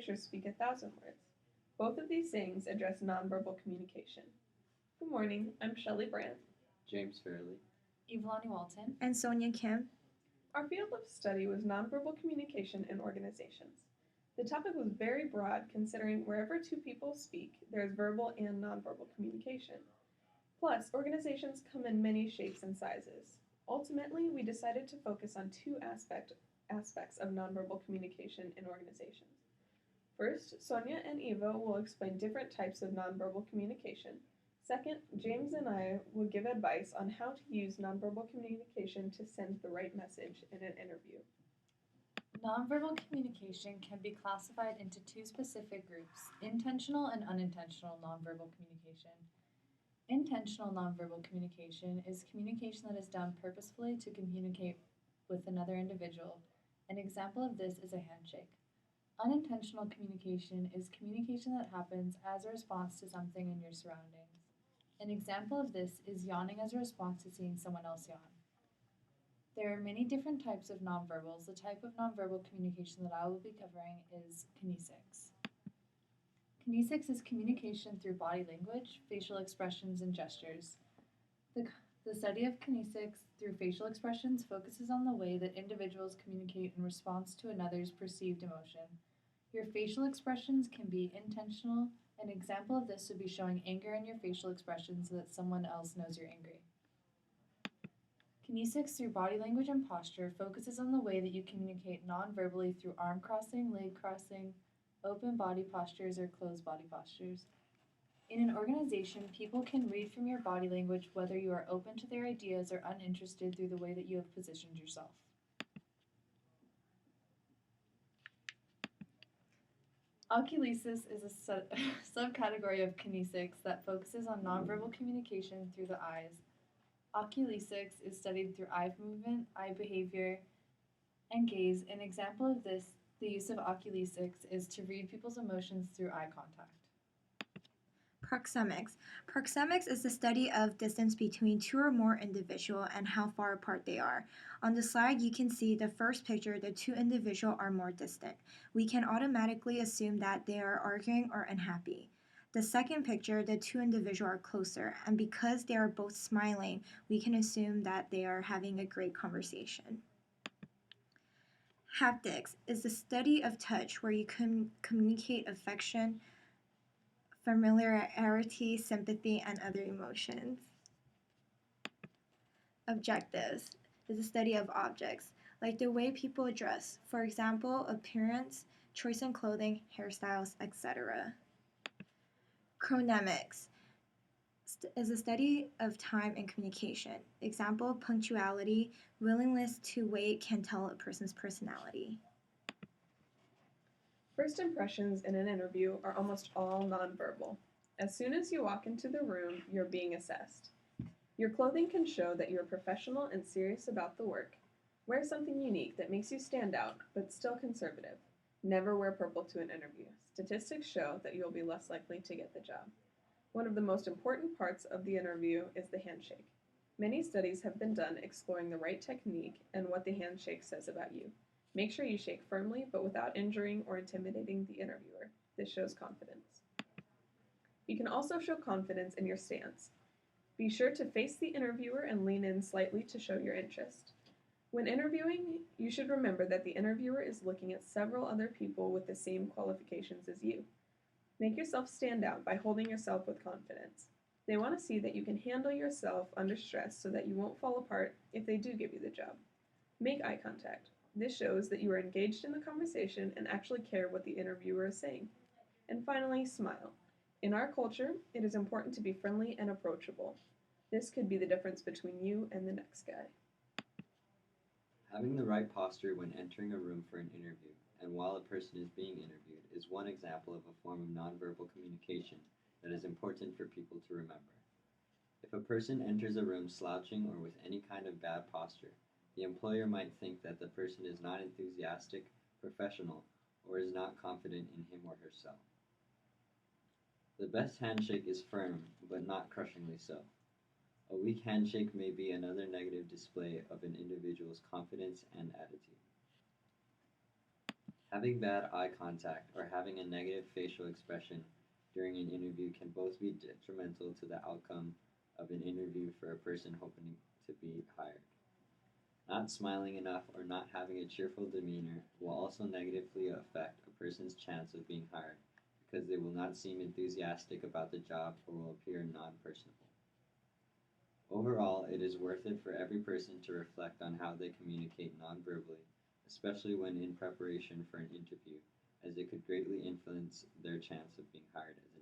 pictures speak 1,000 words. Both of these sayings address nonverbal communication. Good morning, I'm Shelley Brandt. James Fairley. Evalani Walton. And Sonya Kim. Our field of study was nonverbal communication in organizations. The topic was very broad, considering wherever two people speak, there is verbal and nonverbal communication. Plus, organizations come in many shapes and sizes. Ultimately, we decided to focus on two aspects of nonverbal communication in organizations. First, Sonya and Eva will explain different types of nonverbal communication. Second, James and I will give advice on how to use nonverbal communication to send the right message in an interview. Nonverbal communication can be classified into two specific groups, intentional and unintentional nonverbal communication. Intentional nonverbal communication is communication that is done purposefully to communicate with another individual. An example of this is a handshake. Unintentional communication is communication that happens as a response to something in your surroundings. An example of this is yawning as a response to seeing someone else yawn. There are many different types of nonverbals. The type of nonverbal communication that I will be covering is kinesics. Kinesics is communication through body language, facial expressions, and gestures. The study of kinesics through facial expressions focuses on the way that individuals communicate in response to another's perceived emotion. Your facial expressions can be intentional. An example of this would be showing anger in your facial expressions so that someone else knows you're angry. Kinesics through body language and posture focuses on the way that you communicate non-verbally through arm crossing, leg crossing, open body postures, or closed body postures. In an organization, people can read from your body language whether you are open to their ideas or uninterested through the way that you have positioned yourself. Oculesis is a subcategory of kinesics that focuses on nonverbal communication through the eyes. Oculesics is studied through eye movement, eye behavior, and gaze. An example of this, the use of oculesics, is to read people's emotions through eye contact. Proxemics. Proxemics is the study of distance between two or more individuals and how far apart they are. On the slide, you can see the first picture, the two individuals are more distant. We can automatically assume that they are arguing or unhappy. The second picture, the two individuals are closer, and because they are both smiling, we can assume that they are having a great conversation. Haptics is the study of touch where you can communicate affection, familiarity, sympathy, and other emotions. Objectives is the study of objects, like the way people dress, for example, appearance, choice in clothing, hairstyles, etc. Chronemics is a study of time and communication. Example, punctuality, willingness to wait can tell a person's personality. First impressions in an interview are almost all nonverbal. As soon as you walk into the room, you're being assessed. Your clothing can show that you're professional and serious about the work. Wear something unique that makes you stand out, but still conservative. Never wear purple to an interview. Statistics show that you'll be less likely to get the job. One of the most important parts of the interview is the handshake. Many studies have been done exploring the right technique and what the handshake says about you. Make sure you shake firmly, but without injuring or intimidating the interviewer. This shows confidence. You can also show confidence in your stance. Be sure to face the interviewer and lean in slightly to show your interest. When interviewing, you should remember that the interviewer is looking at several other people with the same qualifications as you. Make yourself stand out by holding yourself with confidence. They want to see that you can handle yourself under stress so that you won't fall apart if they do give you the job. Make eye contact. This shows that you are engaged in the conversation and actually care what the interviewer is saying. And finally, smile. In our culture, it is important to be friendly and approachable. This could be the difference between you and the next guy. Having the right posture when entering a room for an interview and while a person is being interviewed is one example of a form of nonverbal communication that is important for people to remember. If a person enters a room slouching or with any kind of bad posture, the employer might think that the person is not enthusiastic, professional, or is not confident in him or herself. The best handshake is firm, but not crushingly so. A weak handshake may be another negative display of an individual's confidence and attitude. Having bad eye contact or having a negative facial expression during an interview can both be detrimental to the outcome of an interview for a person hoping to be hired. Not smiling enough or not having a cheerful demeanor will also negatively affect a person's chance of being hired because they will not seem enthusiastic about the job or will appear non-personable. Overall, it is worth it for every person to reflect on how they communicate non-verbally, especially when in preparation for an interview, as it could greatly influence their chance of being hired as